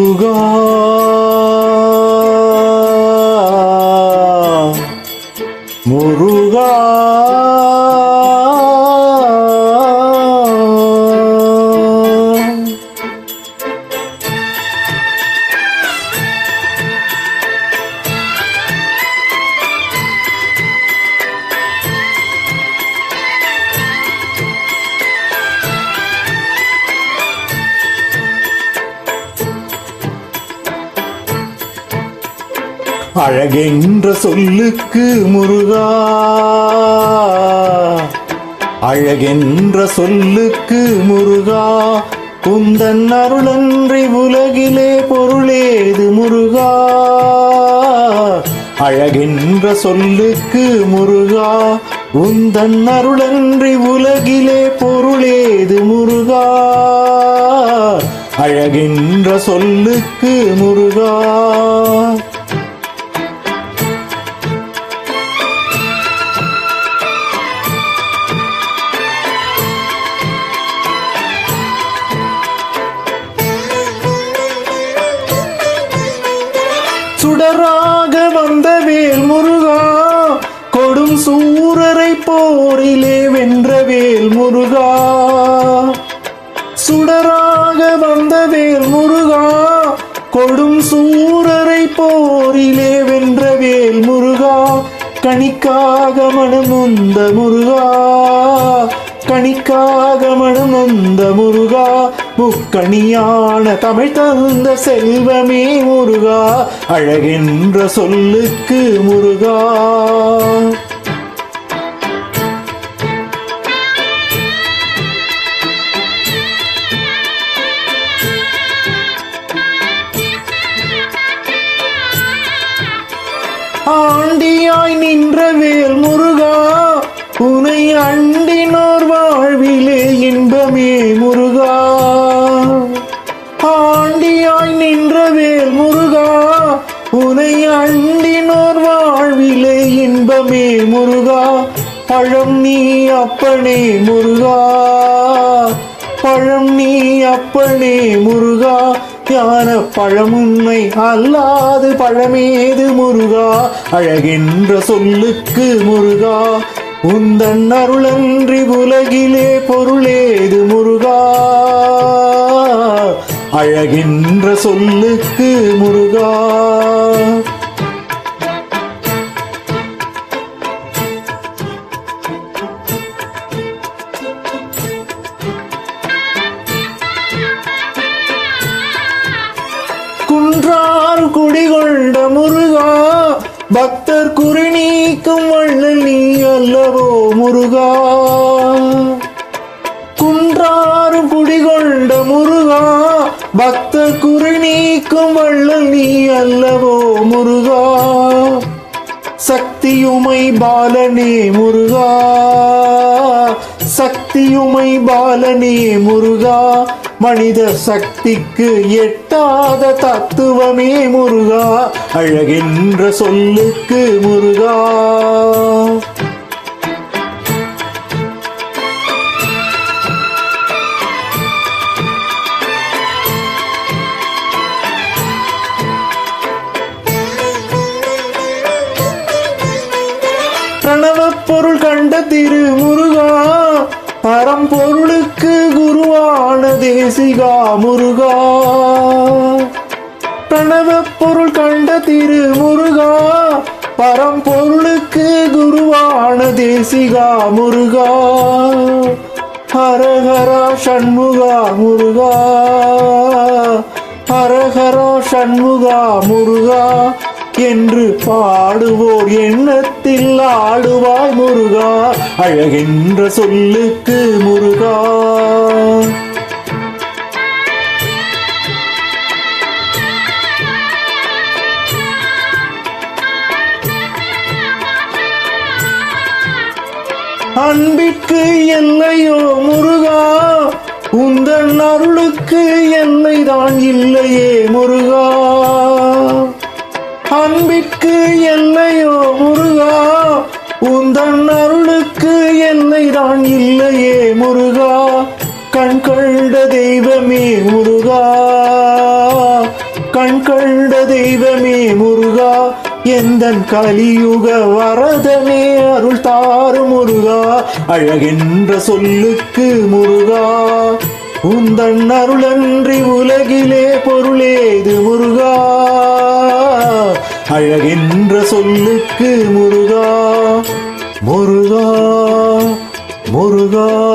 முருகா முருகா அழகென்ற சொல்லுக்கு முருகா, அழகென்ற சொல்லுக்கு முருகா, உந்தன் அருளன்றி உலகிலே பொருளேது முருகா. அழகென்ற சொல்லுக்கு முருகா, உந்தன் அருளன்றி உலகிலே பொருளேது முருகா. அழகென்ற சொல்லுக்கு முருகா. சுடராக வந்த வேல் முருகா, கொடும் சூரரை போரிலே வென்ற வேல் முருகா. சுடராக வந்த வேல் முருகா, கொடும் சூரரை போரிலே வென்ற வேல் முருகா. கணிக்காக மனமுந்த முருகா, கணிக்காக மனமுந்த முருகா. முக்கணியான தமிழ் தந்த செல்வமே முருகா. அழகென்ற சொல்லுக்கு முருகா. ஆண்டியாய் நின்ற வேல் முருகா, உனை அண்டினோர் வாழ்விலே இன்பமே முருகா. ஆண்டியாய் நின்ற வேல் முருகா, உனை அண்டினோர் வாழ்விலே இன்பமே முருகா. பழம் நீ அப்பனே முருகா, பழம் நீ அப்பனே முருகா. ஞான பழமுன்னை அல்லாது பழமேது முருகா. அழகென்ற சொல்லுக்கு முருகா, உந்தன் அருளன்றி உலகிலே பொருளேது முருகா. அழகென்ற சொல்லுக்கு முருகா. குன்றார் குடிகொண்ட முருகா, பக்தர் குறி நீக்கும் வள்ளல் நீ அல்லவோ முருகா. குன்றாரும் குடிகொண்ட முருகா, பக்தர் குறி நீக்கும் வள்ளல் நீ அல்லவோ முருகா. சக்தியுமை பாலனே முருகா, சக்தியுமை பாலனே முருகா. மனித சக்திக்கு எட்டாத தத்துவமே முருகா. அழகென்ற சொல்லுக்கு முருகா. பிரணவ பொருள் கண்ட திரு முருகா, பரம்பொருளுக்கு குருவான தேசிகா முருகா. பிரணவ பொருள் கண்ட திரு முருகா, பரம்பொருளுக்கு குருவான தேசிகா முருகா. ஹரஹரா சண்முகா முருகா, ஹரஹரா சண்முகா முருகா என்று பாடுவோர் எண்ணத்தில் ஆடுவாய் முருகா. அழகென்ற சொல்லுக்கு முருகா. அன்பிற்கு எல்லையோ முருகா, உந்தன் அருளுக்கு எல்லைதான் இல்லையே முருகா. அன்பிற்கு எல்லையோ முருகா, உந்தன் அருளுக்கு எல்லைதான் இல்லையே முருகா. கண் கண்ட தெய்வமே முருகா, கண் கண்ட தெய்வமே முருகா, எந்தன் கலியுக வரதனே அருள் தாரு முருகா. அழகென்ற சொல்லுக்கு முருகா, உந்தன் அருளன்றி உலகிலே பொருளேது முருகா. அழகென்ற சொல்லுக்கு முருகா, முருகா, முருகா.